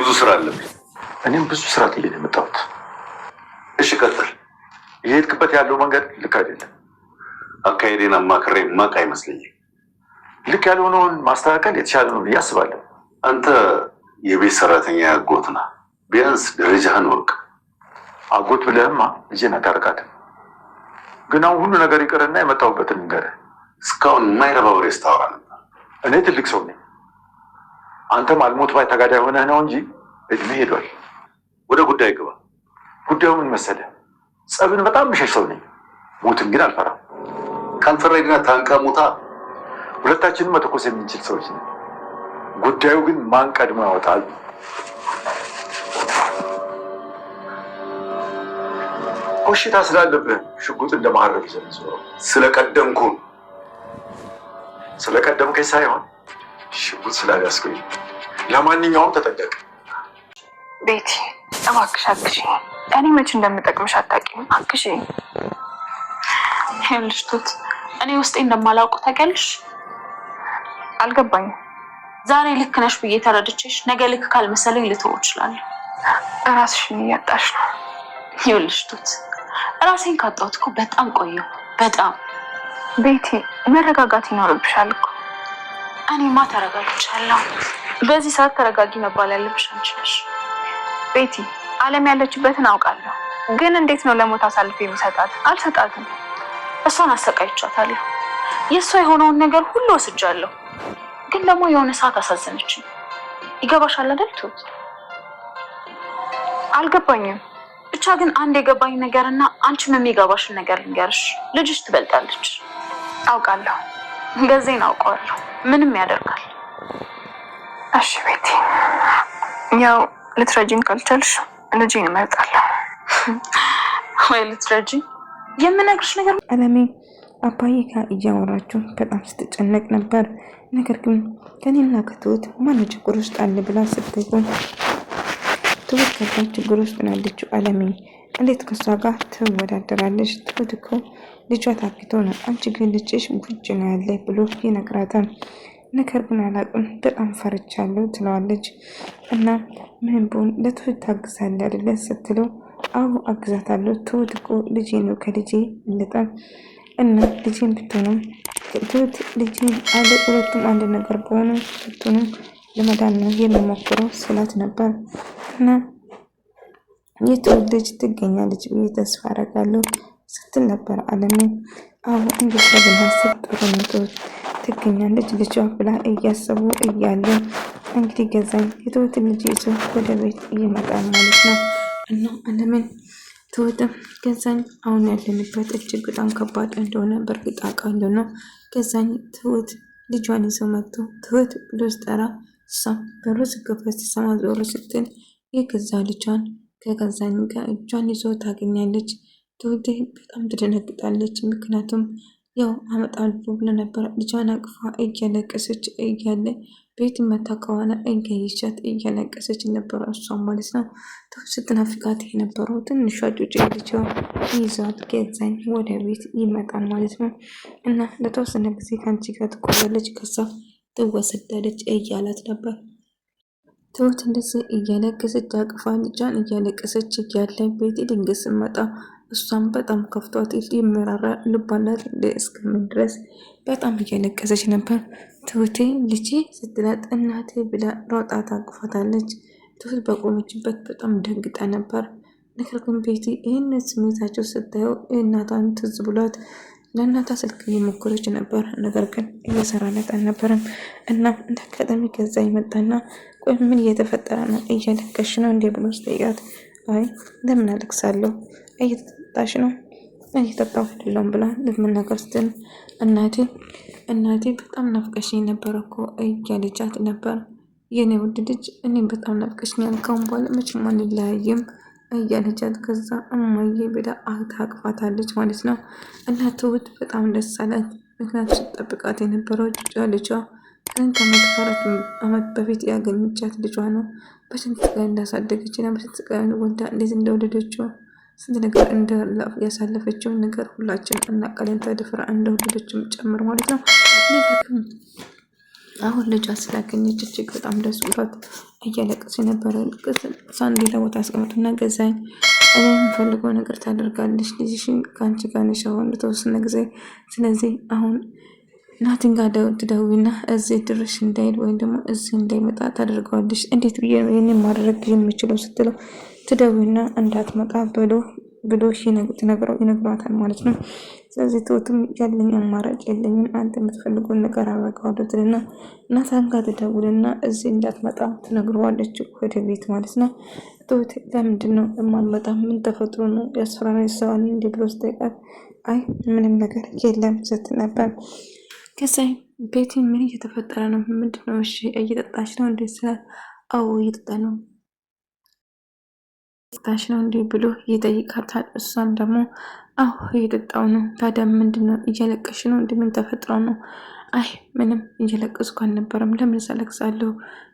ብዙ ስራ አለብኝ። እኔም ብዙ ስራ ጥዬ ነው የመጣሁት። እሺ ቀጥል። የሄድክበት ያለው መንገድ ልክ አይደለም። አካሄዴን አማክሬ ማቅ አይመስለኝም። ልክ ያልሆነውን ማስተካከል የተሻለ ነው ብዬ አስባለሁ። አንተ የቤት ሰራተኛ አጎት ነህ። ቢያንስ ደረጃህን ወቅ። አጎት ብለህማ ልጄን አታርቃትም። ግን አሁን ሁሉ ነገር ይቅርና የመጣሁበትን ንገረህ። እስካሁን የማይረባ ወሬ ስታወራ ነበር። እኔ ትልቅ ሰው ነኝ። አንተም አልሞት ባይ ተጋዳይ ሆነህ ነው እንጂ እድሜ ሄዷል። ወደ ጉዳይ ግባ። ጉዳዩ ምን መሰለህ? ጸብን በጣም ምሸሽ ሰው ነኝ። ሞትን ግን አልፈራም። ካልፈራይና ታንቃ ሞታ ሁለታችንም መተኮስ የምንችል ሰዎች ነን። ጉዳዩ ግን ማን ቀድሞ ያወጣል? ኮሽታ ስላለብህ ሽጉጥ እንደማረብ ይዘንዝረው። ስለቀደምከኝ ሳይሆን ሽጉጥ ስላልያዝከኝ። ለማንኛውም ተጠንቀቅ። ቤቲ እባክሽ አግዢኝ። እኔ መች እንደምጠቅምሽ አታውቂም። አግዢኝ። ይኸውልሽ ቱት፣ እኔ ውስጤ እንደማላውቀው ታውቂያለሽ። አልገባኝም። ዛሬ ልክ ነሽ ብዬ ተረድቼሽ ነገ ልክ ካልመሰለኝ ልተው እችላለሁ። እራስሽን እያጣሽ ነው። ይኸውልሽ ቱት፣ ራሴን ካጣሁት እኮ በጣም ቆየሁ። በጣም ቤቲ፣ መረጋጋት ይኖርብሻል እኮ። እኔማ ተረጋግቻለሁ። በዚህ ሰዓት ተረጋጊ መባል ያለብሽ አንቺ ነሽ። ቤቲ፣ ዓለም ያለችበትን አውቃለሁ፣ ግን እንዴት ነው ለሞት አሳልፌ የሚሰጣት? አልሰጣትም። እሷን አሰቃይቻታለሁ። የእሷ የሆነውን ነገር ሁሉ ወስጃለሁ። ግን ደግሞ የሆነ ሰዓት አሳዘነችኝ። ይገባሻል አይደል ቱት? አልገባኝም። ብቻ ግን አንድ የገባኝ ነገርና አንቺም የሚገባሽን ነገር ልንገርሽ። ልጅሽ ትበልጣለች። አውቃለሁ። ገዜን አውቀዋለሁ። ምንም ያደርጋል። እሺ ቤቲ፣ ያው ልትረጂኝ ካልቻልሽ ልጄን እመርጣለሁ። ወይ ልትረጂኝ? የምነግርሽ ነገር አለሜ አባዬ ጋር እያወራችሁ በጣም ስትጨነቅ ነበር። ነገር ግን ከኔና ከትሁት ማን ችግር ውስጥ አለ ብላ ስትጠይቁ ትሁት ከባድ ችግር ውስጥ ናለችው። አለሜ እንዴት ከሷ ጋር ትወዳደራለች? ትሁት እኮ ልጇ ታግቶ ነው። አንቺ ግን ልጅሽ ጉጅ ነው ያለ ብሎ ይነግራታል። ነገር ግን አላቅም በጣም ፈርቻለሁ ትለዋለች። እና ምን ቢሆን ለትሁት ታግዛለህ አይደለ ስትለው አዎ አግዛታለሁ። ትሁት እኮ ልጄ ነው ከልጄ ይልጣል እና ልጄን ብትሆንም ትሁት ልጄን አለ ሁለቱም አንድ ነገር በሆኑ ብትሆንም ለመዳን ነው የምሞክረው ስላት ነበር። እና የትሁት ልጅ ትገኛለች ብዬ ተስፋ አደርጋለሁ ስትል ነበር አለሜ። አዎ እንግዲህ በማሰብ ጥሩ ነው ትገኛለች ልጇ ብላ እያሰቡ እያለ እንግዲህ ገዛኝ የትሁት ልጅ ይዞ ወደ ቤት ይመጣል ማለት ነው። እና አለሜን ትሁትም ገዛኝ አሁን ያለንበት እጅግ በጣም ከባድ እንደሆነ በእርግጥ አውቃለሁ ነው። ገዛኝ ትሁት ልጇን ይዞ መጥቶ ትሁት ብሎ ስጠራ እሷ በሩ ስከፈት ሲሰማ ዞር ስትል የገዛ ልጇን ከገዛኝ ጋር እጇን ይዞ ታገኛለች። ትሁት በጣም ትደነግጣለች። ምክንያቱም ያው አመጣሉ ብሎ ነበር። ልጇን አቅፋ እያለቀሰች እያለ ቤት መታ ከሆነ እያየቻት እያለቀሰች ነበረ እሷም ማለት ነው። ትሁት ስትናፍቃት የነበረው ትንሿ ጩጬ ልጇ ይዟት ገዛኝ ወደ ቤት ይመጣል ማለት ነው። እና ለተወሰነ ጊዜ ከአንቺ ጋር ትቆያለች ከዛ ትወሰዳለች እያላት ነበር። ትሁት እንደዚህ እያለቀሰች አቅፋ ልጇን እያለቀሰች እያለ ቤት ድንገት ስትመጣ እሷም በጣም ከፍቷት ይመራራ ልባላት እስከምን ድረስ በጣም እያለቀሰች ነበር። ትሁቴ ልጄ ስትላት እናቴ ብላ ሮጣ ታቅፋታለች። ትሁት በቆመችበት በጣም ደንግጣ ነበር። ነገር ግን ቤቲ ይህን ስሜታቸው ስታየው እናቷን ትዝ ብሏት ለእናቷ ስልክ እየሞከረች ነበር። ነገር ግን እየሰራለት አልነበረም። እና እንደ አጋጣሚ ገዛ ይመጣና ቆይ ምን እየተፈጠረ ነው? እያለቀሽ ነው እንዴ ብሎ ስጠይቃት አይ ለምን አለቅሳለሁ እየተጠጣሽ ነው? እየተጠጣሁ አይደለም ብላ ለመናገር ስትል እናቴ በጣም ናፍቀሽኝ ነበር እኮ እያለቻት ነበር። የኔ ውድ ልጅ እኔም በጣም ናፍቀሽኛል፣ ካሁን በኋላ መቼም አንለያይም እያለቻት ከዛ እማዬ ብላ ታቅፋታለች ማለት ነው። እና ትሁት በጣም ደስ አላት። ምክንያቱም ስትጠብቃት የነበረው ልጇ ከ4 ዓመት በፊት ያገኘቻት ልጇ ነው። በስንት ቀን እንዳሳደገች እና በስንት ቀን ወልዳ እንዴት እንደወለደችው ስንት ነገር ያሳለፈችው ነገር ሁላችን እናውቃለን። ተደፍራ እንደወለደችም ጨምር ማለት ነው። አሁን ልጇ ስላገኘች እጅግ በጣም ደስ ብሏት እያለቀሰ ነበረ። ሳንዴ ለቦታ አስቀምጡና ገዛኝ እኔ የምፈልገው ነገር ታደርጋለች። ልጅሽን ከአንቺ ጋር ነሽ አሁን ለተወሰነ ጊዜ። ስለዚህ አሁን ናቲን ጋር ትደውይና እዚህ ድርሽ እንዳይል ወይም ደግሞ እዚህ እንዳይመጣ ታደርገዋለች። እንዴት ብዬ ነው ይህንን ማድረግ የምችለው ስትለው ትደውይና እንዳትመጣ ብሎ ይነግሯታል ማለት ነው። ስለዚህ ትሁትም ያለኝ አማራጭ የለኝም አንተ የምትፈልገውን ነገር አደርገዋለሁ ትልና ናታን ጋር ትደውልና እዚህ እንዳትመጣ ትነግረዋለች ወደ ቤት ማለት ነው። ትሁት ለምንድን ነው የማልመጣ? ምን ተፈጥሮ ነው ያስፈራራኝ ሰው አለ እንዴ ብሎ ስጠይቃት አይ ምንም ነገር የለም ስትል ነበር። ከዛ ቤቲ ምን እየተፈጠረ ነው? ምንድን ነው? እሺ እየጠጣች ነው እንዴ ስላት አዎ እየጠጣ ነው ታሽ ነው እንዴ ብሎ ይጠይቃታል። እሷም ደግሞ አዎ እየጠጣው ነው። ታዲያ ምንድን ነው እያለቀሽ ነው? ምን ተፈጥሮ ነው? አይ ምንም እየለቀስኩ አልነበረም። ለምን ሳለቅሳለሁ?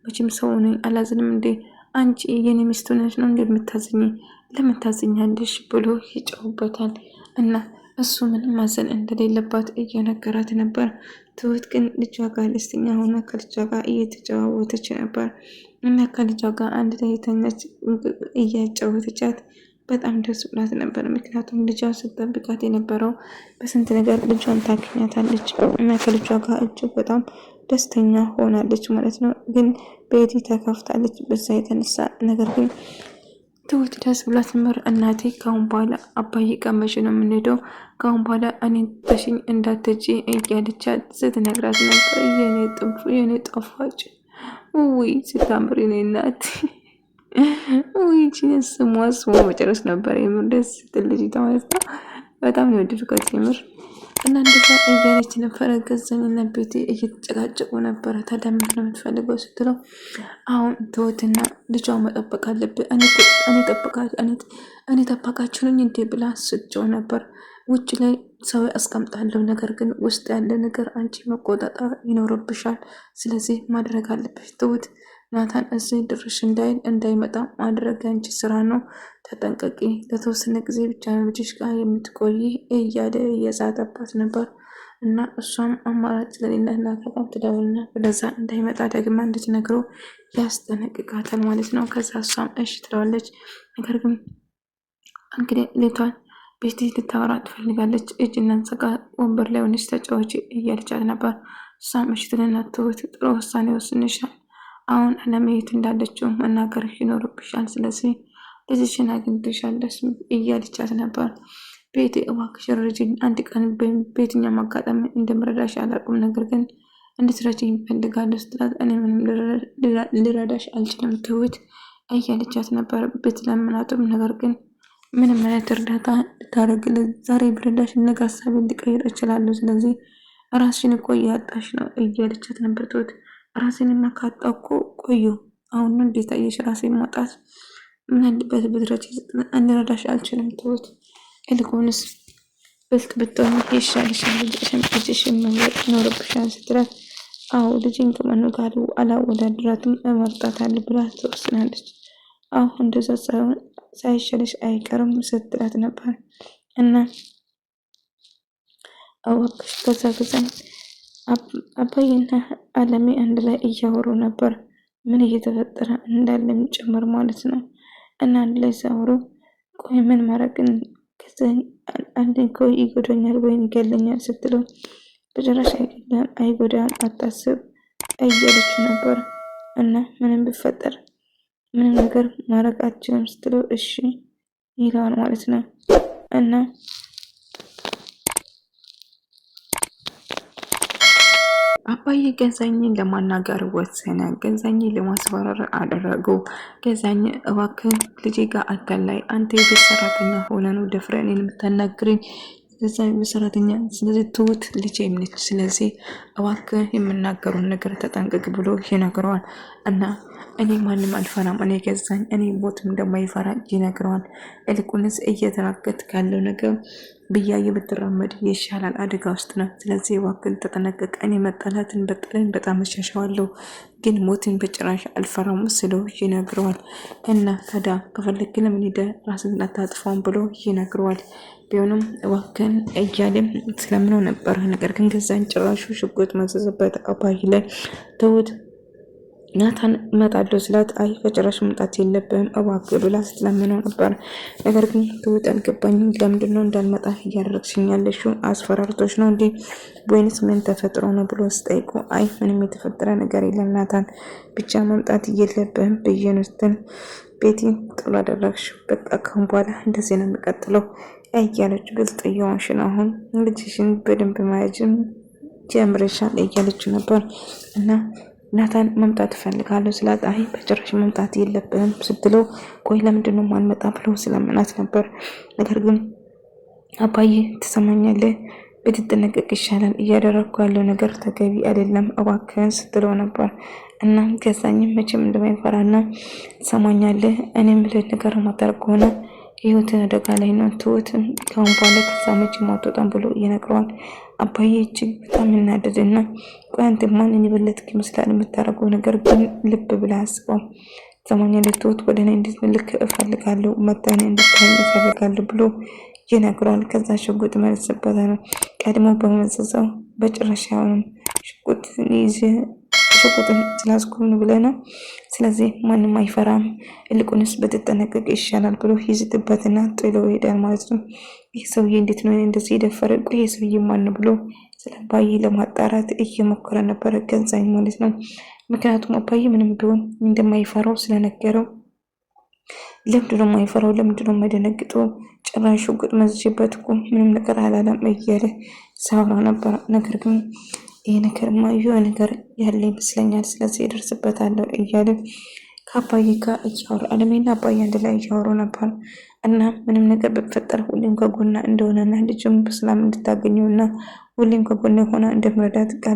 መቼም ሰው ነኝ አላዝንም እንዴ? አንቺ የኔ ሚስት ነሽ ነው እንዴ የምታዝኝ? ለምን ታዝኛለሽ? ብሎ ይጨውበታል። እና እሱ ምንም ማዘን እንደሌለባት እየነገራት ነበር። ትሁት ግን ልጇ ጋር ደስተኛ ሆና ከልጇ ጋር እየተጨዋወተች ነበር። እና ከልጇ ጋር አንድ ላይ የተኛች እያጫወተቻት በጣም ደስ ብላት ነበር። ምክንያቱም ልጇ ስትጠብቃት የነበረው በስንት ነገር ልጇን ታገኛታለች እና ከልጇ ጋር እጅግ በጣም ደስተኛ ሆናለች ማለት ነው። ግን ቤቲ ተከፍታለች በዛ የተነሳ። ነገር ግን ትሁት ደስ ብላት ነበር። እናቴ ካሁን በኋላ አባዬ ጋር መቼ ነው የምንሄደው? ካሁን በኋላ እኔ ተሽኝ እንዳትጂ እያለቻት ስትነግራት ነበር። የኔ ጣፋጭ ውይ ስታምሪ ነው እናት ውይ ስሟ መጨረስ ነበር የምር ደስ ስትል ልጅ ተማለታ በጣም ነው ድርቀት የምር። እና እንደዛ እያለች ነበረ። ገዛኝና ቤቴ እየተጨቃጨቁ ነበረ። ታዲያ ምንድን ነው የምትፈልገው ስትለው አሁን ትሁትና ልጇ መጠበቅ አለብህ እኔ ጠበቃችሁ ነኝ እንዴ ብላ ስትጮህ ነበር። ውጭ ላይ ሰው አስቀምጣለሁ፣ ነገር ግን ውስጥ ያለ ነገር አንቺ መቆጣጠር ይኖርብሻል። ስለዚህ ማድረግ አለብሽ ትሁት። ናታን እዚህ ድርሽ እንዳይመጣ ማድረግ አንቺ ስራ ነው። ተጠንቀቂ። ለተወሰነ ጊዜ ብቻ ነው ልጅሽ ጋር የምትቆይ እያለ እየዛተባት ነበር። እና እሷም አማራጭ ስለሌለ ናታን ትደውልና ወደዛ እንዳይመጣ ደግማ እንድትነግረው ያስጠነቅቃታል ማለት ነው። ከዛ እሷም እሺ ትለዋለች። ነገር ግን እንግዲህ ልቷን ቤቲ ልታወራ ትፈልጋለች። እጅና አንጸቃ ወንበር ላይ ሆነች ተጫዋች እያለቻት ነበር። እሷም እሺ ትልና ትሁት ጥሩ ውሳኔ ወስንሻል። አሁን አለመሄድ እንዳለችው መናገር ይኖርብሻል። ስለዚህ ልጅሽን አግኝተሻለሽ እያለቻት ነበር። ቤቲ እባክሽ ረጅኝ፣ አንድ ቀን በየትኛውም አጋጣሚ እንደምረዳሽ አላውቅም፣ ነገር ግን እንድትረጂኝ እፈልጋለሁ ስትላት እኔ ምንም ልረዳሽ አልችልም ትሁት እያለቻት ነበር። ብትለምናትም ነገር ግን ምንም አይነት እርዳታ ልታደርግልኝ ዛሬ ብረዳሽ ነገ ሀሳቤን ሊቀይር እችላለሁ። ስለዚህ ራስሽን እኮ እያጣሽ ነው እያለቻት ነበር ትሁት። ራሴንና ካጣሁ እኮ ቆዩ። አሁን እንዴት አየሽ ራሴን ማጣት? ምን አለበት ብትረጂ? እንረዳሽ አልችልም ትሁት። ይልቁንስ ብልጥ ብትሆኚ ይሻልሻል፣ ልጅሽን መምረጥ ይኖርብሻል ስትላት አዎ ልጅን ከማኑ ጋር አላወዳድራትም እመርጣታለሁ ብላ ትወስናለች። አዎ እንደዛ ሳይሻልሽ አይቀርም ስትላት ነበር። እና እባክሽ ተዛግዘን አባዬና አለሜ አንድ ላይ እያወሩ ነበር፣ ምን እየተፈጠረ እንዳለም ጭምር ማለት ነው። እና አንድ ላይ ሲያወሩ ቆይ ምን ማድረግን ከዘኝ አንድ እኮ ይጎዳኛል ወይም ይገለኛል ስትለው በጭራሽ አይጎዳም አታስብ እያለች ነበር። እና ምንም ቢፈጠር ምንም ነገር ማድረግ አትችልም ስትለው እሺ ይለዋል ማለት ነው። እና አባዬ ገዛኝን ለማናገር ወሰነ። ገዛኝን ለማስፈራር አደረገው። ገዛኝ እባክህ ልጄ ጋር አታላይ፣ አንተ የቤት ሰራተኛ ሆነ ነው ደፍረን የምታናግረኝ? ገዛኝ ሰራተኛ፣ ስለዚህ ትሁት ልጄ ነች። ስለዚህ እባክህ የምናገሩን ነገር ተጠንቀቅ ብሎ ይነግረዋል። እና እኔ ማንም አልፈራም፣ እኔ ገዛኝ እኔ ቦትም እንደማይፈራ ይነግረዋል። ይልቁንስ እየተራገጥ ካለው ነገር ብያየ ብትራመድ ይሻላል፣ አደጋ ውስጥ ነው። ስለዚህ እባክህን ተጠነቀቅ። እኔ መጠላትን በጥልን በጣም እሻሻዋለሁ፣ ግን ሞትን በጭራሽ አልፈራም ስለው ይነግረዋል። እና ታዲያ ከፈለክ ለምን ሄደህ ራስን አታጥፋውን ብሎ ይነግረዋል። ቢሆንም እባክህን እያለም ስለምነው ነበር። ነገር ግን ገዛኝ ጭራሹ ሽጉጥ መዘዘበት አባይ ላይ ትሁት ናታን እመጣለሁ ስላት አይ በጭራሽ መምጣት የለብህም እባክህ ብላ ስትለምነው ነበር። ነገር ግን ትሁት አልገባኝም፣ ለምንድን ነው እንዳልመጣ እያደረግሽኝ ያለሽው? አስፈራርቶች ነው እንዴ ወይንስ ምን ተፈጥሮ ነው ብሎ ስጠይቁ አይ ምንም የተፈጠረ ነገር የለም ናታን፣ ብቻ መምጣት የለብህም ብዬ ነው ስትል ቤቲ ጥሎ አደረግሽ፣ በቃ ካሁን በኋላ እንደዚህ ነው የሚቀጥለው እያለች ብልጥ እየሆንሽ ነው፣ አሁን ልጅሽን በደንብ ማያጅም ጀምረሻል እያለች ነበር። እና ናታን መምጣት እፈልጋለሁ ስላት አይ በጭራሽ መምጣት የለብህም ስትለው ቆይ ለምንድን ነው ማንመጣ ብሎ ስለምናት ነበር። ነገር ግን አባዬ ትሰማኛለህ፣ ብትጠነቀቅ ይሻላል፣ እያደረግኩ ያለው ነገር ተገቢ አይደለም እባክህን ስትለው ነበር። እና ገዛኝም መቼም እንደማይፈራና ትሰማኛለህ፣ እኔም ብለህ ነገር ማታረግ ከሆነ ህይወትን አደጋ ላይ ነው፣ ትሁትን ከአሁን በኋላ ከዛ መቼም አትወጣም ብሎ ይነግረዋል። አባዬ እጅግ በጣም እናደድና ቆይ አንተ ማንን የበለጥክ ይመስላል የምታደርገው ነገር ግን ልብ ብለህ አስበው፣ ትሰማኛለህ ትሁት ወደ እኔ እንድትልክ እፈልጋለሁ፣ መታኔ እንድታይ እፈልጋለሁ ብሎ ይነግረዋል። ከዛ ሽጉጥ መልስበታል። ቀድሞ በመዘዘው በጭራሽ አይሆንም ሽጉጥ ይዘ ሽጉጥን ስላስኩን ብለህ ነው፣ ስለዚህ ማንም አይፈራም፣ ይልቁንስ ብትጠነቀቅ ይሻላል ብሎ ይዝትበትና ጥሎ ይሄዳል ማለት ነው። ይህ ሰውዬ እንዴት ነው እንደዚህ የደፈረ? ቆይ ይህ ሰውዬ ማን ብሎ ስለ አባዬ ለማጣራት እየሞከረ ነበረ ገዛኝ ማለት ነው። ምክንያቱም አባዬ ምንም ቢሆን እንደማይፈራው ስለነገረው ለምንድን ነው የማይፈራው? ለምንድን ነው የማይደነግጠው? ጭራሽ ሽጉጥ መዝቼበት እኮ ምንም ነገር አላለም እያለ ሳውራ ነበር። ነገር ግን ይሄ ነገርማ የሆነ ነገር ያለ ይመስለኛል፣ ስለዚህ ይደርስበታል እያለ ከአባዬ ጋር እያወሩ አለሜና አባዬ አንድ ላይ እያወሩ ነበር። እና ምንም ነገር በፈጠር ሁሌም ከጎና እንደሆነና ልጅም በሰላም እንድታገኘውና ሁሌም ከጎና ሆና እንደምረዳት ቃል